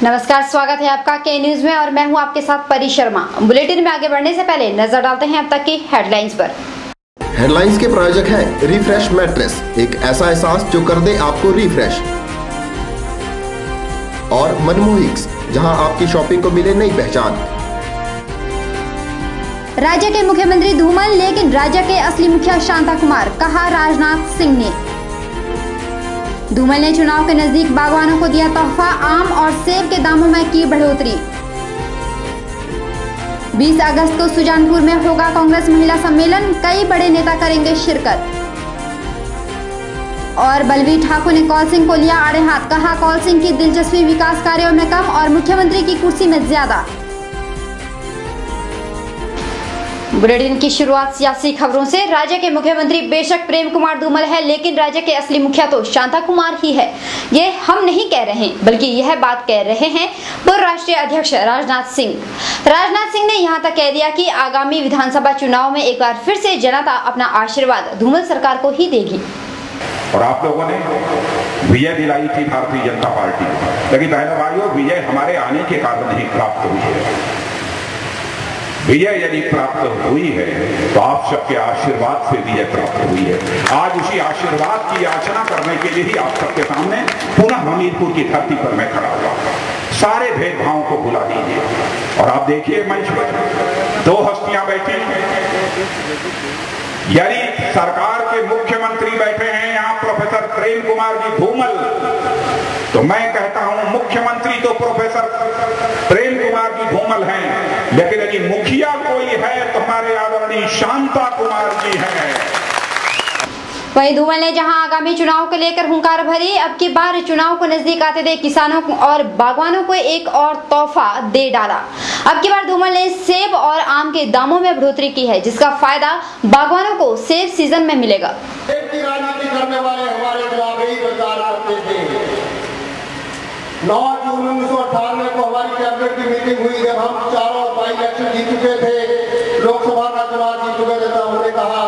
नमस्कार, स्वागत है आपका के न्यूज में और मैं हूं आपके साथ परी शर्मा। बुलेटिन में आगे बढ़ने से पहले नजर डालते हैं अब तक की हेडलाइंस पर। हेडलाइंस के प्रायोजक है रिफ्रेश मैट्रेस, एक ऐसा एहसास जो कर दे आपको रिफ्रेश। और मनमोहिक्स, जहां आपकी शॉपिंग को मिले नई पहचान। राज्य के मुख्यमंत्री धूमल, लेकिन राज्य के असली मुखिया शांता कुमार, कहा राजनाथ सिंह ने। धूमल ने चुनाव के नजदीक बागवानों को दिया तोहफा, आम और सेब के दामों में की बढ़ोतरी। 20 अगस्त को सुजानपुर में होगा कांग्रेस महिला सम्मेलन, कई बड़े नेता करेंगे शिरकत। और बलवीर ठाकुर ने कौल सिंह को लिया आड़े हाथ, कहा कौल सिंह की दिलचस्पी विकास कार्यों में कम और मुख्यमंत्री की कुर्सी में ज्यादा। बुलेटिन की शुरुआत सियासी खबरों से। राज्य के मुख्यमंत्री बेशक प्रेम कुमार धूमल है, लेकिन राज्य के असली मुखिया तो शांता कुमार ही है। ये हम नहीं कह रहे, बल्कि यह बात कह रहे हैं पूर्व राष्ट्रीय अध्यक्ष राजनाथ सिंह। राजनाथ सिंह ने यहाँ तक कह दिया कि आगामी विधानसभा चुनाव में एक बार फिर से जनता अपना आशीर्वाद धूमल सरकार को ही देगी। और आप लोगों ने विजय दिलाई थी भारतीय जनता पार्टी, लेकिन बहनों भाइयों, विजय हमारे आने के कारण नहीं प्राप्त हुई है। विजय यदि प्राप्त हुई है तो आप सबके आशीर्वाद से विजय प्राप्त हुई है। आज उसी आशीर्वाद की याचना करने के लिए ही आप सबके सामने पुनः हमीरपुर की धरती पर मैं खड़ा हुआ। सारे भेदभावों को भुला दीजिए और आप देखिए मंच पर दो हस्तियां बैठी। यदि सरकार के मुख्यमंत्री बैठे हैं यहाँ प्रोफेसर प्रेम कुमार जी धूमल, तो मैं कहता हूं मुख्यमंत्री तो प्रोफेसर प्रेम कुमार जी धूमल हैं, लेकिन यदि मुखिया कोई है तो हमारे आदरणीय शांता कुमार जी हैं। वहीं धूमल ने जहां आगामी चुनाव को लेकर हुंकार भरी, अब की बार चुनाव को नजदीक आते देख किसानों और बागवानों को एक और तोहफा दे डाला। अब की बार धूमल ने सेब और आम के दामों में बढ़ोतरी की है, जिसका फायदा बागवानों को सेब सीजन में मिलेगा। सेब की राजनीति करने वाले हमारे खिलाफ ही प्रचार करते थे। 9 जून 1998 को हमारी कैबिनेट की मीटिंग हुई, जब हम चारों बाई इलेक्शन जीत चुके थे, लोकसभा का चुनाव जीत चुके थे, तब हमने कहा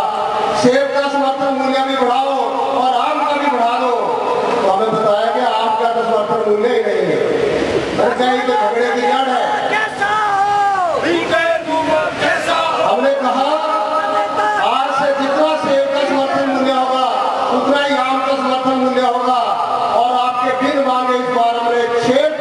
सेब का समर्थन मूल्य भी बढ़ाओ और आम का भी बढ़ा दो। तो हमें बताया कि आम का तो समर्थन मूल्य ही नहीं है, तो झगड़े की जड़ है। हमने कहा आज से जितना सेब का समर्थन मूल्य होगा उतना ही आम का समर्थन मूल्य होगा, और आपके बिन मांगे इस बार हमने सेब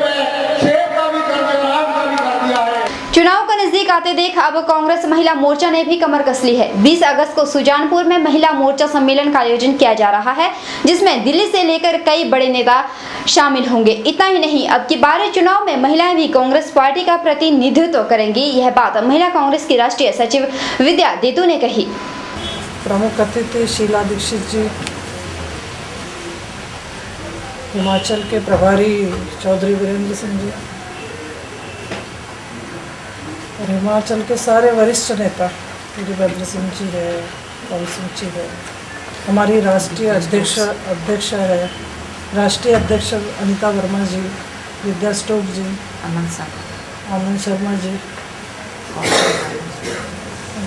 का भी कर दिया, आम का भी कर दिया है। चुनाव को नजदीक आते देख अब कांग्रेस महिला मोर्चा ने भी कमर कस ली है। 20 अगस्त को सुजानपुर में महिला मोर्चा सम्मेलन का आयोजन किया जा रहा है, जिसमें दिल्ली से लेकर कई बड़े नेता शामिल होंगे। इतना ही नहीं, अब की बार चुनाव में महिलाएं भी कांग्रेस पार्टी का प्रतिनिधित्व करेंगी। यह बात महिला कांग्रेस की राष्ट्रीय सचिव विद्या देतू ने कही। प्रमुख अतिथि शीला दीक्षित जी, हिमाचल के प्रभारी चौधरी वीरेंद्र सिंह जी और हिमाचल के सारे वरिष्ठ नेता वीरभद्र सिंह जी है, कौल सिंह जी है, हमारी राष्ट्रीय अध्यक्ष है, राष्ट्रीय अध्यक्ष अनिता वर्मा जी, विद्या स्टोक जी, आनंद शर्मा जी,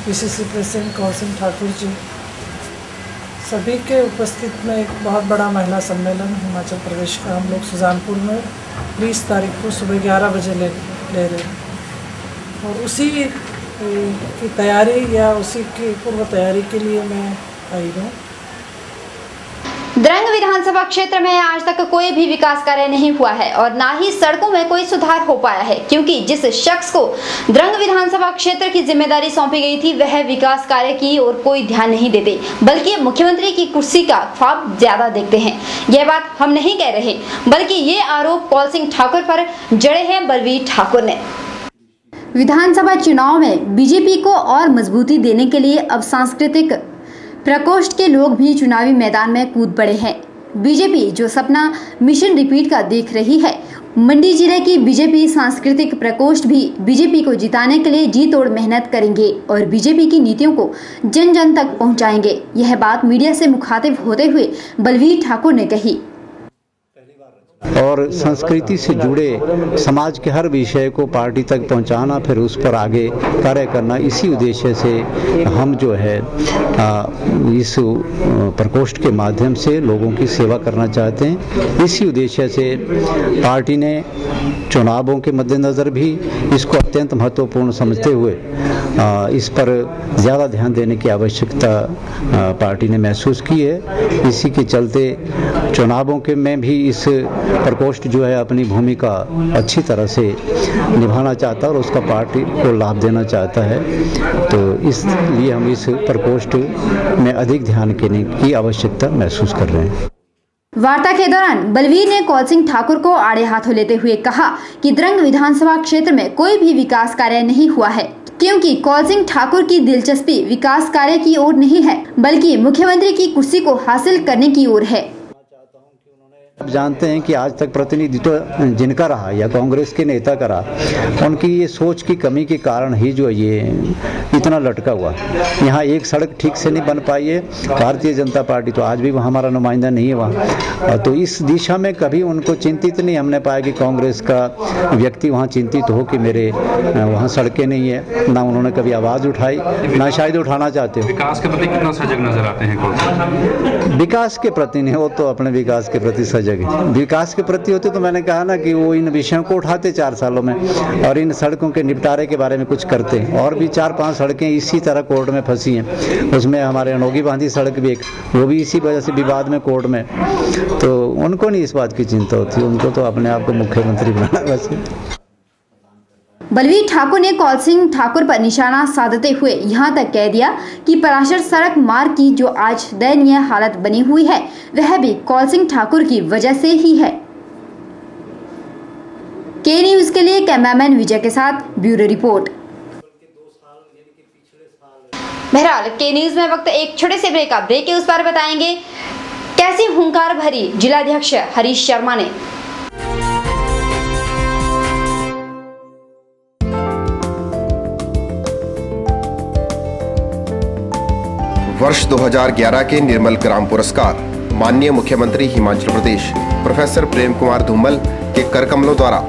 पीसीसी प्रेसिडेंट कौल सिंह ठाकुर जी, सभी के उपस्थित में एक बहुत बड़ा महिला सम्मेलन हिमाचल प्रदेश का हम लोग सुजानपुर में 20 तारीख को सुबह 11 बजे ले रहे हैं। और उसी की तैयारी या उसी की पूर्व तैयारी के लिए मैं आई हूँ। द्रंग विधानसभा क्षेत्र में आज तक कोई भी विकास कार्य नहीं हुआ है और ना ही सड़कों में कोई सुधार हो पाया है, क्योंकि जिस शख्स को द्रंग विधानसभा क्षेत्र की जिम्मेदारी सौंपी गई थी वह विकास कार्य की ओर कोई ध्यान नहीं देते, बल्कि मुख्यमंत्री की कुर्सी का ख्वाब ज्यादा देखते हैं। यह बात हम नहीं कह रहे, बल्कि ये आरोप कौल सिंह ठाकुर पर जड़े हैं बलवीर ठाकुर ने। विधानसभा चुनाव में बीजेपी को और मजबूती देने के लिए अब सांस्कृतिक प्रकोष्ठ के लोग भी चुनावी मैदान में कूद पड़े हैं। बीजेपी जो सपना मिशन रिपीट का देख रही है, मंडी जिले की बीजेपी सांस्कृतिक प्रकोष्ठ भी बीजेपी को जिताने के लिए जी तोड़ मेहनत करेंगे और बीजेपी की नीतियों को जन जन तक पहुंचाएंगे। यह बात मीडिया से मुखातिब होते हुए बलवीर ठाकुर ने कही। पहली और संस्कृति से जुड़े समाज के हर विषय को पार्टी तक पहुंचाना, फिर उस पर आगे कार्य करना, इसी उद्देश्य से हम जो है इस प्रकोष्ठ के माध्यम से लोगों की सेवा करना चाहते हैं। इसी उद्देश्य से पार्टी ने चुनावों के मद्देनज़र भी इसको अत्यंत महत्वपूर्ण समझते हुए इस पर ज़्यादा ध्यान देने की आवश्यकता पार्टी ने महसूस की है। इसी के चलते चुनावों के में भी इस प्रकोष्ठ जो है अपनी भूमिका अच्छी तरह से निभाना चाहता है और उसका पार्टी को लाभ देना चाहता है। तो इसलिए हम इस प्रकोष्ठ में अधिक ध्यान देने की आवश्यकता महसूस कर रहे हैं। वार्ता के दौरान बलवीर ने कौल सिंह ठाकुर को आड़े हाथों लेते हुए कहा कि द्रंग विधानसभा क्षेत्र में कोई भी विकास कार्य नहीं हुआ है, क्योंकि कौल सिंह ठाकुर की दिलचस्पी विकास कार्य की ओर नहीं है, बल्कि मुख्यमंत्री की कुर्सी को हासिल करने की ओर है। आप जानते हैं कि आज तक प्रतिनिधित्व जिनका रहा या कांग्रेस के नेता का रहा, उनकी ये सोच की कमी के कारण ही जो ये इतना लटका हुआ। यहाँ एक सड़क ठीक से नहीं बन पाई है। भारतीय जनता पार्टी तो आज भी वहाँ हमारा नुमाइंदा नहीं है वहाँ, तो इस दिशा में कभी उनको चिंतित नहीं हमने पाया कि कांग्रेस का व्यक्ति वहाँ चिंतित हो कि मेरे वहाँ सड़कें नहीं है, ना उन्होंने कभी आवाज़ उठाई, ना शायद उठाना चाहते हो। विकास के प्रति कितना सजग नजर आते हैं? विकास के प्रति नहीं, वो तो अपने विकास के प्रति सजग, विकास के प्रति होते तो मैंने कहा ना कि वो इन विषयों को उठाते 4 सालों में और इन सड़कों के निपटारे के बारे में कुछ करते। और भी 4-5 सड़कें इसी तरह कोर्ट में फंसी हैं, उसमें हमारे अनोगी बांधी सड़क भी एक, वो भी इसी वजह से विवाद में कोर्ट में। तो उनको नहीं इस बात की चिंता होती, उनको तो अपने आप को मुख्यमंत्री बनाना बस। बलवीर ठाकुर ने कौल सिंह ठाकुर पर निशाना साधते हुए यहां तक कह दिया कि पराशर सड़क मार्ग की जो आज दयनीय हालत बनी हुई है, वह भी कौल सिंह ठाकुर की वजह से ही है। के न्यूज के लिए कैमरामैन विजय के साथ ब्यूरो रिपोर्ट। बहरहाल के न्यूज में वक्त एक छोटे से ब्रेक के उस पर बताएंगे कैसी हुंकार भरी जिलाध्यक्ष हरीश शर्मा ने। वर्ष 2011 के निर्मल ग्राम पुरस्कार माननीय मुख्यमंत्री हिमाचल प्रदेश प्रोफेसर प्रेम कुमार धूमल के करकमलों द्वारा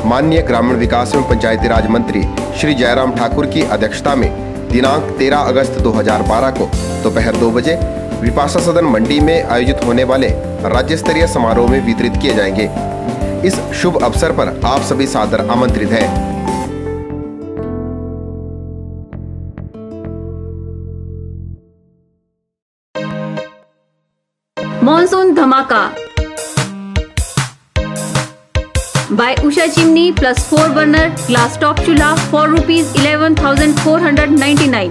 माननीय ग्रामीण विकास एवं पंचायती राज मंत्री श्री जयराम ठाकुर की अध्यक्षता में दिनांक 13 अगस्त 2012 को दोपहर 2 बजे विपाशा सदन मंडी में आयोजित होने वाले राज्य स्तरीय समारोह में वितरित किए जाएंगे। इस शुभ अवसर पर आप सभी सादर आमंत्रित हैं। मॉनसून धमाका by Usha chimney +4 burner glass top चूल्हा for ₹11,499।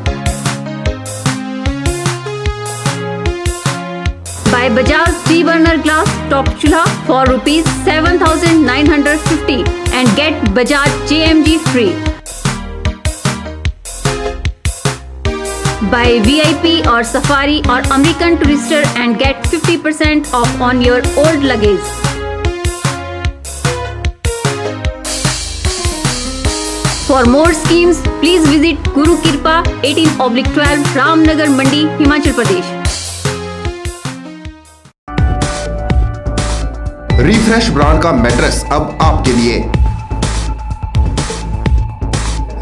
By Bajaj 3 burner glass top चूल्हा for ₹7,950 and get Bajaj JMG free। Buy VIP or Safari or American Tourister and get 50% off on your old luggage। For more schemes, please visit Guru Kirpa 18/12 Ramnagar Mandi, Himachal Pradesh। Refresh brand का mattress अब आपके लिए।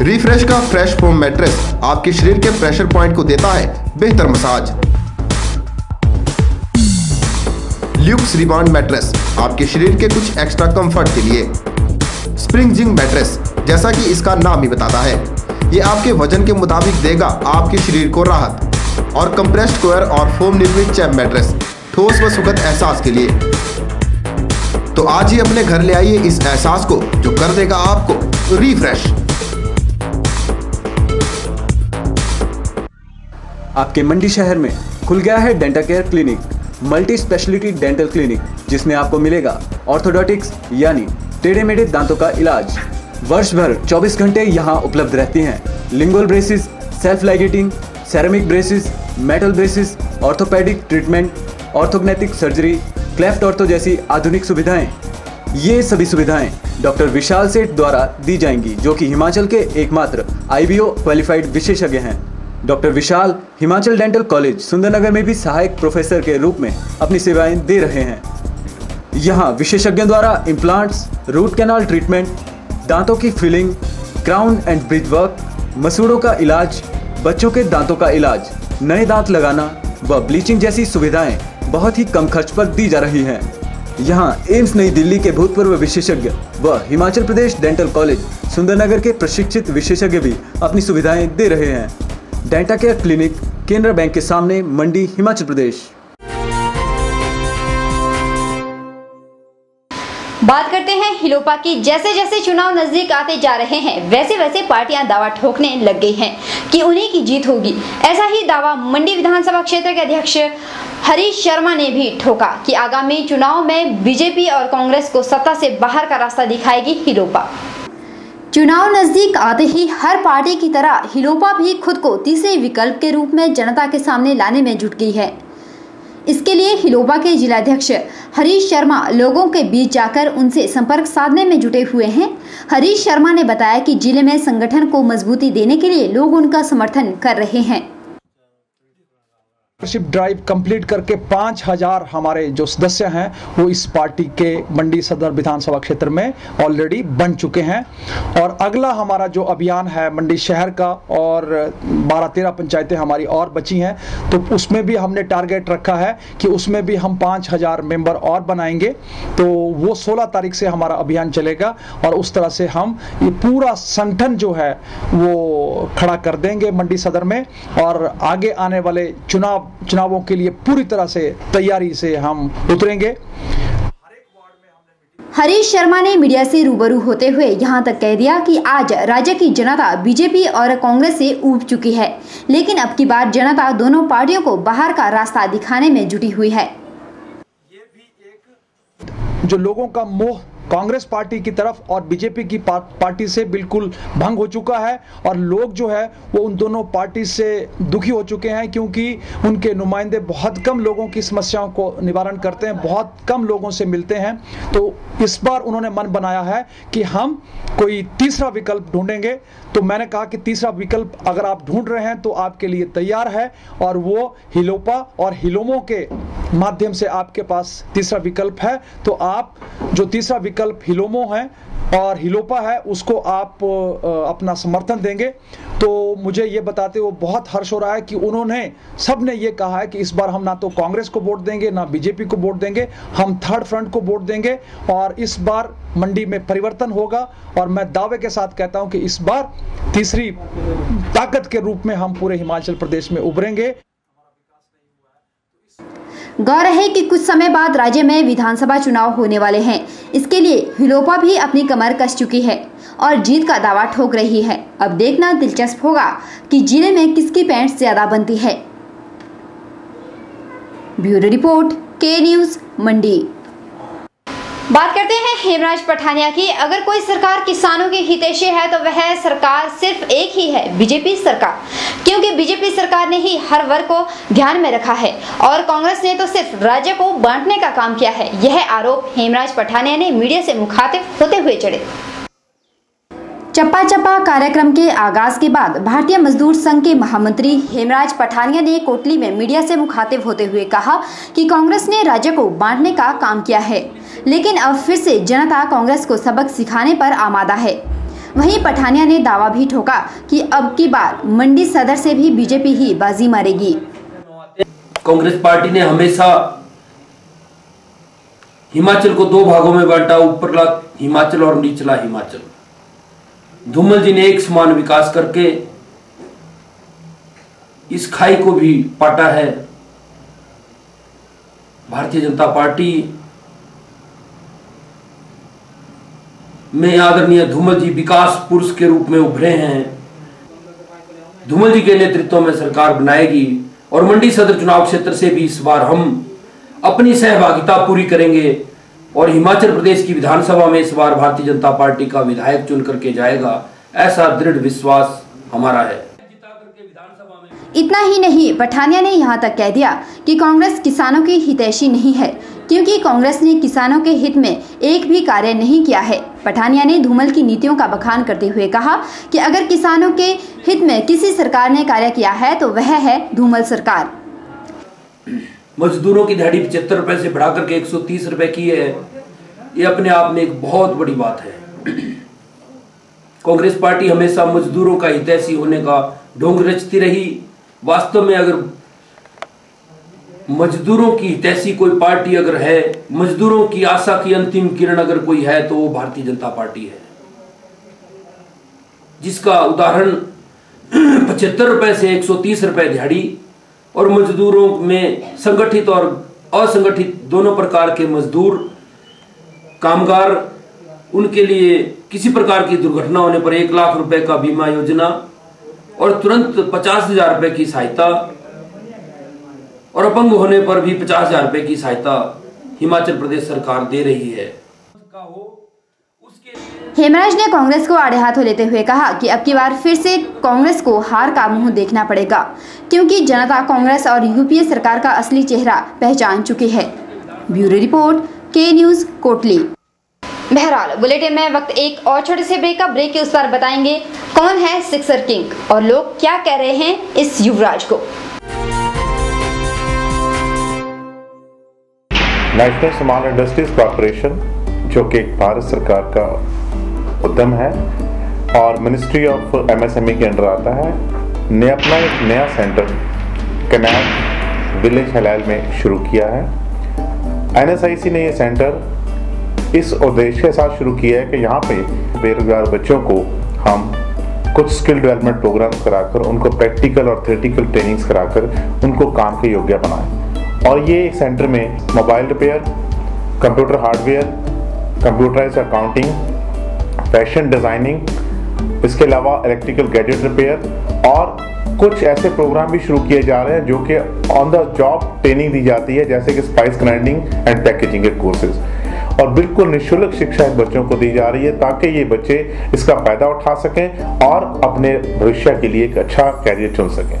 Refresh का fresh foam mattress आपके शरीर के pressure point को देता है बेहतर मसाज। ल्यूक्स रिबाउंड मैट्रेस आपके शरीर के कुछ एक्स्ट्रा कंफर्ट के लिए। स्प्रिंग जिंग मैट्रेस, जैसा कि इसका नाम ही बताता है, ये आपके वजन के मुताबिक देगा आपके शरीर को राहत। और कंप्रेस्ड कोयर और फोम निर्मित चैप मैट्रेस ठोस व सुखद एहसास के लिए। तो आज ही अपने घर ले आइए इस एहसास को जो कर देगा आपको रिफ्रेश। आपके मंडी शहर में खुल गया है dental care clinic, multi speciality dental clinic, जिसमें आपको मिलेगा ऑर्थोडोंटिक्स यानी टेढ़े मेढ़े दांतों का इलाज। वर्ष भर 24 घंटे यहाँ उपलब्ध रहती हैं। Lingual braces, self ligating, ceramic braces, metal braces, orthopedic treatment, orthognathic surgery, cleft ortho जैसी आधुनिक सुविधाएं। ये सभी सुविधाएं डॉक्टर विशाल सेठ द्वारा दी जाएंगी, जो कि हिमाचल के एकमात्र IBO क्वालिफाइड विशेषज्ञ हैं। डॉक्टर विशाल हिमाचल डेंटल कॉलेज सुंदरनगर में भी सहायक प्रोफेसर के रूप में अपनी सेवाएं दे रहे हैं। यहाँ विशेषज्ञों द्वारा इम्प्लांट्स, रूट कैनाल ट्रीटमेंट, दांतों की filling, crown and bridge work, मसूड़ों का इलाज, बच्चों के दांतों का इलाज, नए दांत लगाना व ब्लीचिंग जैसी सुविधाएं बहुत ही कम खर्च पर दी जा रही हैं। यहाँ एम्स नई दिल्ली के भूतपूर्व विशेषज्ञ व हिमाचल प्रदेश डेंटल कॉलेज सुंदरनगर के प्रशिक्षित विशेषज्ञ भी अपनी सुविधाएं दे रहे हैं। Denta care clinic, Canara bank के सामने, मंडी, हिमाचल प्रदेश। बात करते हैं हिलोपा की। जैसे जैसे चुनाव नजदीक आते जा रहे हैं वैसे वैसे पार्टियां दावा ठोकने लग गई हैं कि उन्हीं की जीत होगी। ऐसा ही दावा मंडी विधानसभा क्षेत्र के अध्यक्ष हरीश शर्मा ने भी ठोका कि आगामी चुनाव में बीजेपी और कांग्रेस को सत्ता से बाहर का रास्ता दिखाएगी हिलोपा। चुनाव नजदीक आते ही हर पार्टी की तरह हिलोपा भी खुद को तीसरे विकल्प के रूप में जनता के सामने लाने में जुट गई है। इसके लिए हिलोपा के जिलाध्यक्ष हरीश शर्मा लोगों के बीच जाकर उनसे संपर्क साधने में जुटे हुए हैं। हरीश शर्मा ने बताया कि जिले में संगठन को मजबूती देने के लिए लोग उनका समर्थन कर रहे हैं। ड्राइव कंप्लीट करके 5000 हमारे जो सदस्य हैं वो इस पार्टी के मंडी सदर विधानसभा क्षेत्र में ऑलरेडी बन चुके हैं। और अगला हमारा जो अभियान है मंडी शहर का, और 12-13 पंचायतें हमारी और बची हैं, तो उसमें भी हमने टारगेट रखा है कि उसमें भी हम 5000 मेंबर और बनाएंगे। तो वो 16 तारीख से हमारा अभियान चलेगा और उस तरह से हम ये पूरा संगठन जो है वो खड़ा कर देंगे मंडी सदर में, और आगे आने वाले चुनावों के लिए पूरी तरह से तैयारी से हम उतरेंगे। हरीश शर्मा ने मीडिया से रूबरू होते हुए यहां तक कह दिया कि आज राज्य की जनता बीजेपी और कांग्रेस से ऊब चुकी है, लेकिन अब की बार जनता दोनों पार्टियों को बाहर का रास्ता दिखाने में जुटी हुई है। जो लोगों का मोह कांग्रेस पार्टी की तरफ और बीजेपी की पार्टी से बिल्कुल भंग हो चुका है, और लोग जो है वो उन दोनों पार्टी से दुखी हो चुके हैं, क्योंकि उनके नुमाइंदे बहुत कम लोगों की समस्याओं को निवारण करते हैं, बहुत कम लोगों से मिलते हैं। तो इस बार उन्होंने मन बनाया है कि हम कोई तीसरा विकल्प ढूंढेंगे। तो मैंने कहा कि तीसरा विकल्प अगर आप ढूंढ रहे हैं तो आपके लिए तैयार है, और वो हिलोपा और हिलोमों के माध्यम से आपके पास तीसरा विकल्प है। तो आप जो तीसरा विकल्प हिलोमो है और हिलोपा है उसको आप अपना समर्थन देंगे। तो मुझे ये बताते हुए बहुत हर्ष हो रहा है कि उन्होंने सबने ये कहा है कि इस बार हम ना तो कांग्रेस को वोट देंगे ना बीजेपी को वोट देंगे, हम थर्ड फ्रंट को वोट देंगे, और इस बार मंडी में परिवर्तन होगा। और मैं दावे के साथ कहता हूं कि इस बार तीसरी ताकत के रूप में हम पूरे हिमाचल प्रदेश में उभरेंगे। गौर है कि कुछ समय बाद राज्य में विधानसभा चुनाव होने वाले हैं। इसके लिए हिलोपा भी अपनी कमर कस चुकी है और जीत का दावा ठोक रही है। अब देखना दिलचस्प होगा कि जिले में किसकी पैंट ज्यादा बनती है। ब्यूरो रिपोर्ट, के न्यूज, मंडी। बात करते हैं हेमराज पठानिया की। अगर कोई सरकार किसानों की हितैषी है तो वह सरकार सिर्फ एक ही है, बीजेपी सरकार, क्योंकि बीजेपी सरकार ने ही हर वर्ग को ध्यान में रखा है और कांग्रेस ने तो सिर्फ राज्य को बांटने का काम किया है। यह आरोप हेमराज पठानिया ने मीडिया से मुखातिब होते हुए चढ़े। चप्पा चप्पा कार्यक्रम के आगाज के बाद भारतीय मजदूर संघ के महामंत्री हेमराज पठानिया ने कोटली में मीडिया से मुखातिब होते हुए कहा कि कांग्रेस ने राज्य को बांटने का काम किया है, लेकिन अब फिर से जनता कांग्रेस को सबक सिखाने पर आमादा है। वहीं पठानिया ने दावा भी ठोका कि अब की बार मंडी सदर से भी बीजेपी ही बाजी मारेगी। कांग्रेस पार्टी ने हमेशा हिमाचल को दो भागों में बांटा, ऊपरला हिमाचल और निचला हिमाचल। धूमल जी ने एक समान विकास करके इस खाई को भी पाटा है। भारतीय जनता पार्टी में आदरणीय धूमल जी विकास पुरुष के रूप में उभरे हैं। धूमल जी के नेतृत्व में सरकार बनाएगी और मंडी सदर चुनाव क्षेत्र से भी इस बार हम अपनी सहभागिता पूरी करेंगे और हिमाचल प्रदेश की विधानसभा में इस बार भारतीय जनता पार्टी का विधायक चुन करके जाएगा, ऐसा दृढ़ विश्वास हमारा है। इतना ही नहीं, पठानिया ने यहां तक कह दिया कि कांग्रेस किसानों की हितैषी नहीं है, क्योंकि कांग्रेस ने किसानों के हित में एक भी कार्य नहीं किया है। पठानिया ने धूमल की नीतियों का बखान करते हुए कहा कि अगर किसानों के हित में किसी सरकार ने कार्य किया है तो वह है धूमल सरकार। मजदूरों की दिहाड़ी 75 रुपए से बढ़ाकर के 130 रुपए की है। ये अपने आप में एक बहुत बड़ी बात है। कांग्रेस पार्टी हमेशा मजदूरों का हितैषी होने का ढोंग रचती रही। वास्तव में अगर मजदूरों की हितैषी कोई पार्टी अगर है, मजदूरों की आशा की अंतिम किरण अगर कोई है, तो वो भारतीय जनता पार्टी है, जिसका उदाहरण 75 रुपए से 130 रुपए दिहाड़ी और मजदूरों में संगठित और असंगठित दोनों प्रकार के मजदूर कामगार, उनके लिए किसी प्रकार की दुर्घटना होने पर 1 लाख रुपए का बीमा योजना और तुरंत 50,000 रुपए की सहायता और अपंग होने पर भी 50,000 रुपए की सहायता हिमाचल प्रदेश सरकार दे रही है। हेमराज ने कांग्रेस को आड़े हाथों लेते हुए कहा कि अब की बार फिर से कांग्रेस को हार का मुंह देखना पड़ेगा, क्योंकि जनता कांग्रेस और यूपीए सरकार का असली चेहरा पहचान चुकी है। ब्यूरो रिपोर्ट, के न्यूज, कोटली। बहरहाल बुलेटिन में वक्त एक और छोटे से ब्रेक का। ब्रेक के उस पर बताएंगे कौन है सिक्सर किंग और लोग क्या कह रहे हैं इस युवराज को। नेशनल स्मॉल इंडस्ट्रीज कॉर्पोरेशन, जो कि भारत सरकार का उद्यम है और मिनिस्ट्री ऑफ एमएसएमई के अंडर आता है, ने अपना एक नया सेंटर कनाल विलेज हलाल में शुरू किया है। एनएसआईसी ने ये सेंटर इस उद्देश्य के साथ शुरू किया है कि यहाँ पे बेरोजगार बच्चों को हम कुछ स्किल डेवलपमेंट प्रोग्राम्स कराकर उनको प्रैक्टिकल और थ्योरेटिकल ट्रेनिंग्स कराकर उनको काम के योग्य बनाएं। और ये सेंटर में mobile repair, computer hardware, computerised accounting, fashion designing, इसके अलावा इलेक्ट्रिकल गैजेट रिपेयर और कुछ ऐसे प्रोग्राम भी शुरू किए जा रहे हैं जो कि ऑन द जॉब ट्रेनिंग दी जाती है, जैसे कि स्पाइस ग्राइंडिंग एंड पैकेजिंग के कोर्सेज। और बिल्कुल निःशुल्क शिक्षा बच्चों को दी जा रही है ताकि ये बच्चे इसका फायदा उठा सकें और अपने भविष्य के लिए एक अच्छा कैरियर चुन सकें।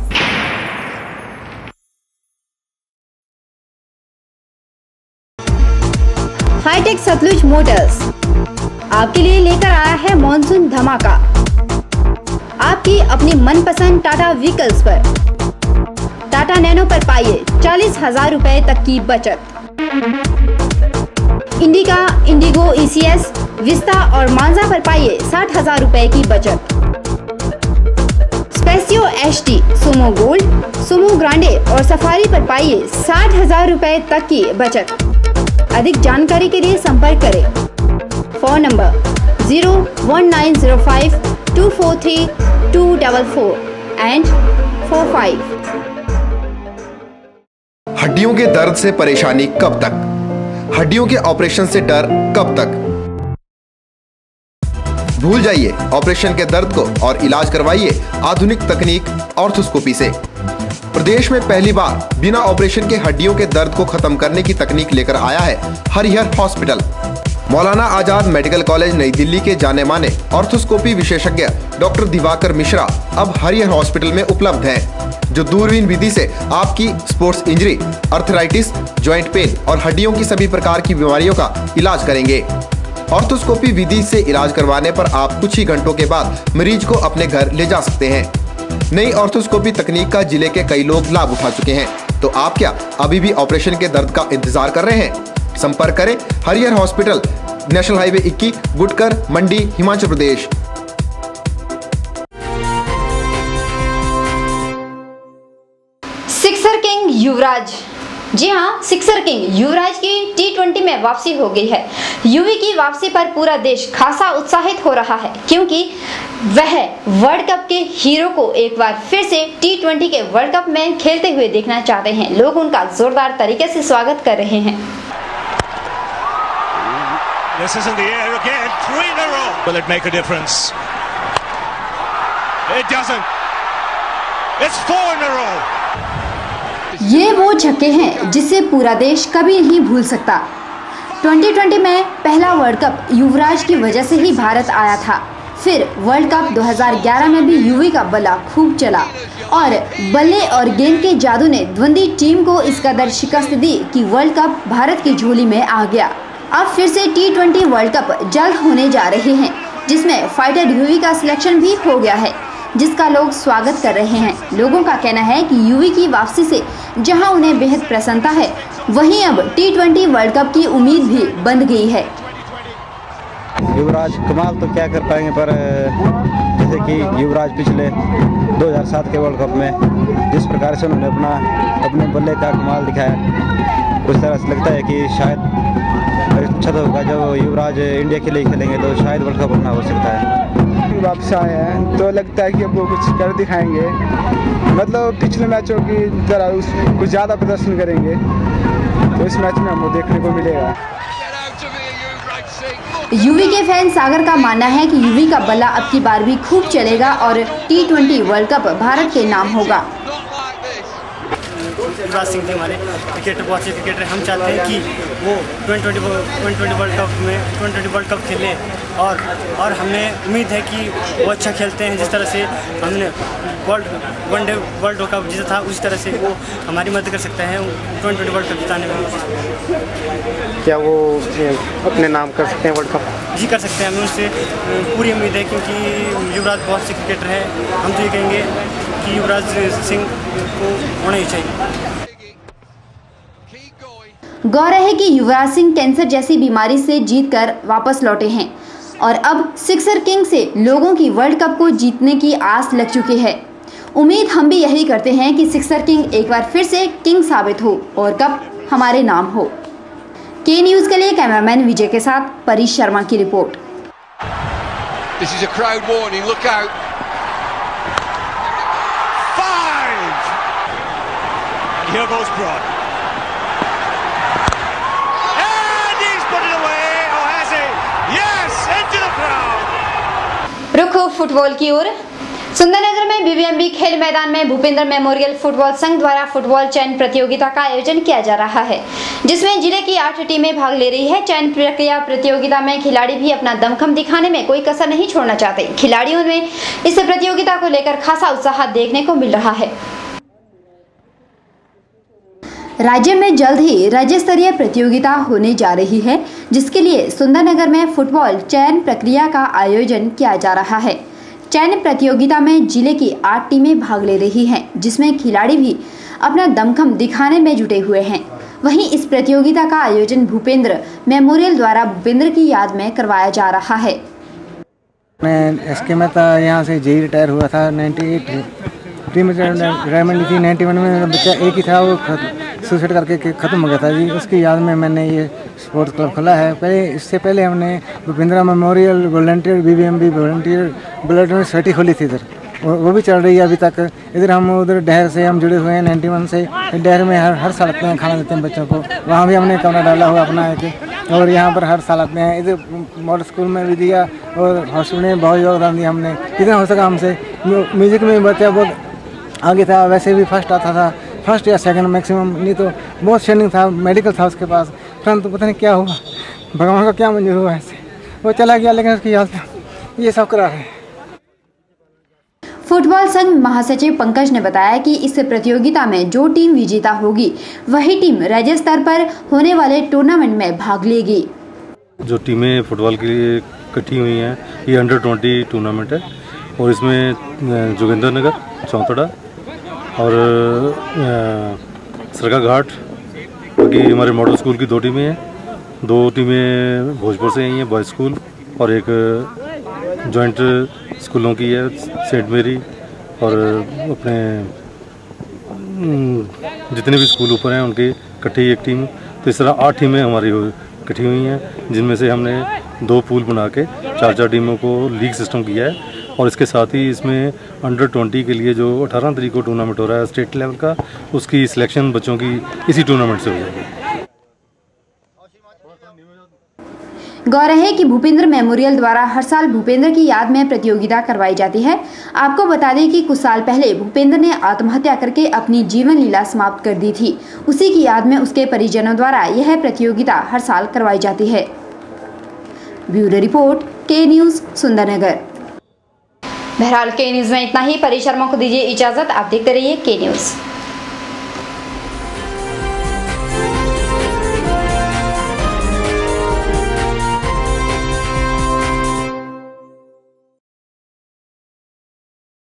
हाईटेक सतलुज मोटर्स आपके लिए लेकर आया है मॉनसून धमाका। आपकी अपनी मनपसंद टाटा व्हीकल्स पर टाटा नैनो पर पाइए 40,000 रुपए तक की बचत। इंडिका, इंडिगो, ECS, विस्ता और मांजा पर पाइए 60,000 रुपए की बचत। Spatio HT, Sumo gold, Sumo Grande और सफारी पर पाइए 60,000 रुपए तक की बचत। अधिक जानकारी के लिए संपर्क करें। Phone number 01905 243 244 and 45। हड्डियों के दर्द से परेशानी कब तक? हड्डियों के ऑपरेशन से डर कब तक? भूल जाइए ऑपरेशन के दर्द को और इलाज करवाइए आधुनिक तकनीक ऑर्थोस्कोपी से। प्रदेश में पहली बार बिना ऑपरेशन के हड्डियों के दर्द को खत्म करने की तकनीक लेकर आया है Harihar hospital. Maulana Azad medical college नई दिल्ली के जाने माने ऑर्थोस्कोपी विशेषज्ञ डॉक्टर दिवाकर मिश्रा अब हरिहर हॉस्पिटल में उपलब्ध हैं, जो दूरबीन विधि से आपकी sports injury, arthritis, joint pain और हड्डियों की सभी प्रकार की बीमारियों का इलाज करेंगे। ऑर्थोस्कोपी विधि से इलाज करवाने पर आप कुछ ही घंटों के बाद मरीज को अपने घर ले जा सकते हैं। नई ऑर्थोस्कोपी तकनीक का जिले के कई लोग लाभ उठा चुके हैं, तो आप क्या अभी भी ऑपरेशन के दर्द का इंतजार कर रहे हैं? संपर्क करें Harihar hospital, national highway 21, Gutkar, मंडी, हिमाचल प्रदेश। सिक्सर किंग युवराज, जी हाँ, सिक्सर किंग युवराज की T20 में वापसी हो गई है। युवी की वापसी पर पूरा देश खासा उत्साहित हो रहा है, क्योंकि वह वर्ल्ड कप के हीरो को एक बार फिर से T20 के वर्ल्ड कप में खेलते हुए देखना चाहते हैं। लोग उनका जोरदार तरीके से स्वागत कर रहे हैं। This is in the air again, 3 in a row. Will it make a difference? It doesn't. It's 4 in a row. ये वो छक्के हैं जिसे पूरा देश कभी नहीं भूल सकता। 2020 में पहला वर्ल्ड कप युवराज की वजह से ही भारत आया था। फिर वर्ल्ड कप 2011 में भी युवी का बल्ला खूब चला और बल्ले और गेंद के जादू ने द्वंद्वी टीम को इस कदर शिकस्त दी कि वर्ल्ड कप भारत की झोली में आ गया। अब फिर से T20 वर्ल्ड कप जल्द होने जा रहे हैं, जिसमें फाइटर युवी का सिलेक्शन भी हो गया है, जिसका लोग स्वागत कर रहे हैं। लोगों का कहना है कि युवी की वापसी से जहां उन्हें बेहद प्रसन्नता है, वहीं अब T20 वर्ल्ड कप की उम्मीद भी बंध गई है। युवराज कमाल तो क्या कर पाएंगे, पर जैसे कि युवराज पिछले 2007 के वर्ल्ड कप में जिस प्रकार से उन्होंने अपने बल्ले का कमाल दिखाया, उस तरह से लगता है कि शायद अच्छा तो होगा जब युवराज इंडिया के लिए खेलेंगे तो शायद वर्ल्ड कप अपना हो सकता है। वापस आए हैं तो लगता है कि अब वो कुछ कर दिखाएंगे, मतलब पिछले मैचों की तरह कुछ ज़्यादा प्रदर्शन करेंगे, तो इस मैच में हमको देखने को मिलेगा। यूवी के फैन सागर का मानना है कि यूवी का बल्ला अब की बार भी खूब चलेगा और T20 वर्ल्ड कप भारत के नाम होगा। युवराज सिंह थे हमारे क्रिकेटर, बहुत अच्छे क्रिकेटर। हम चाहते हैं कि वो 2020 वर्ल्ड कप खेलें और हमें उम्मीद है कि वो अच्छा खेलते हैं। जिस तरह से हमने वनडे वर्ल्ड कप जीता था उसी तरह से वो हमारी मदद कर सकते हैं 2020 वर्ल्ड कप जिताने में। क्या वो अपने नाम कर सकते हैं वर्ल्ड कप? जी कर सकते हैं, हमें उससे पूरी उम्मीद है क्योंकि युवराज बहुत से क्रिकेटर हैं। हम तो ये कहेंगे कि युवराज सिंह को होना ही चाहिए। गौर है कि युवराज सिंह कैंसर जैसी बीमारी से जीतकर वापस लौटे हैं और अब सिक्सर किंग से लोगों की वर्ल्ड कप को जीतने की आस लग चुकी है। उम्मीद हम भी यही करते हैं कि सिक्सर किंग एक बार फिर से किंग साबित हो और कप हमारे नाम हो। के न्यूज के लिए कैमरामैन विजय के साथ परीश शर्मा की report. This is a crowd warning, look out. 5. And here goes Broad. And he's put it away, or has he? Yes, into the crowd. रुख फुटबॉल की ओर। सुंदरनगर में बीबीएमबी खेल मैदान में भूपेंद्र मेमोरियल फुटबॉल संघ द्वारा फुटबॉल चयन प्रतियोगिता का आयोजन किया जा रहा है, जिसमें जिले की 8 टीमें भाग ले रही है। चयन प्रक्रिया प्रतियोगिता में खिलाड़ी भी अपना दमखम दिखाने में कोई कसर नहीं छोड़ना चाहते। खिलाड़ियों में इस प्रतियोगिता को लेकर खासा उत्साह देखने को मिल रहा है। राज्य में जल्द ही राज्य स्तरीय प्रतियोगिता होने जा रही है, जिसके लिए सुंदरनगर में फुटबॉल चयन प्रक्रिया का आयोजन किया जा रहा है। चयन प्रतियोगिता में जिले की 8 टीमें भाग ले रही हैं, जिसमें खिलाड़ी भी अपना दमखम दिखाने में जुटे हुए हैं। वहीं इस प्रतियोगिता का आयोजन भूपेंद्र मेमोरियल द्वारा भूपेंद्र की याद में करवाया जा रहा है। मैं एसके मेहता यहाँ से जेई रिटायर हुआ था 98 टीम रिटायरमेंट ली थी। 91 में मेरा बच्चा एक ही था, वो सुसाइड करके ख़त्म हो गया था जी। उसकी याद में मैंने ये स्पोर्ट्स क्लब खोला है। इससे पहले हमने Bhupendra memorial volunteer BBMB volunteer blood में सोसाइटी खोली थी इधर, वो भी चल रही है अभी तक। इधर हम उधर डहर से हम जुड़े हुए हैं 91 से। डहर में हर साल आते हैं, खाना देते हैं बच्चों को। वहाँ भी हमने कमरा डाला हुआ अपना एक, और यहाँ पर हर साल आते हैं। इधर मॉडल स्कूल में भी दिया और हॉस्टल में बहुत योगदान दिया हमने, जितना हो सका हमसे। म्यूजिक में बच्चा बहुत आगे था, वैसे भी फर्स्ट आता था, फर्स्ट या सेकंड मैक्सिमम, नहीं तो बहुत शेयरिंग था। मेडिकल था उसके पास, परंतु पता नहीं क्या हुआ, भगवान का क्या मंजूर हुआ ऐसे, वो चला गया। लेकिन उसकी याद ये सब करा है। फुटबॉल संघ महासचिव पंकज ने बताया कि इस प्रतियोगिता में जो टीम विजेता होगी वही टीम राज्य स्तर पर होने वाले टूर्नामेंट में भाग लेगी। जो टीमें फुटबॉल के लिए इकट्ठी हुई हैं, ये अंडर-20 टूर्नामेंट है और इसमें जोगिंदरनगर, चौंतड़ा और सरका घाट, बाकी हमारे मॉडल स्कूल की 2 टीमें हैं। 2 टीमें भोजपुर से आई हैं, बॉयज़ स्कूल, और एक जॉइंट स्कूलों की है, सेंट मेरी और अपने जितने भी स्कूल ऊपर हैं उनके इकट्ठी एक टीम। तो इस तरह 8 टीमें हमारी इकट्ठी हुई हैं, जिनमें से हमने 2 पूल बना के 4-4 टीमों को लीग सिस्टम किया है। और इसके साथ ही इसमें अंडर-20 के लिए जो 18 तारीख को टूर्नामेंट हो रहा है स्टेट लेवल का, उसकी सिलेक्शन बच्चों की इसी टूर्नामेंट से हो जाएगी। गौर है कि भूपेंद्र मेमोरियल द्वारा हर साल भूपेंद्र की याद में प्रतियोगिता करवाई जाती है। आपको बता दें कि कुछ साल पहले भूपेंद्र ने आत्महत्या करके अपनी जीवन लीला समाप्त कर दी थी। उसी की याद में उसके परिजनों द्वारा यह प्रतियोगिता हर साल करवाई जाती है। ब्यूरो रिपोर्ट, के न्यूज, सुंदरनगर। बहरहाल के न्यूज में इतना ही। परी शर्मा को दीजिए इजाजत। आप देखते रहिए के न्यूज।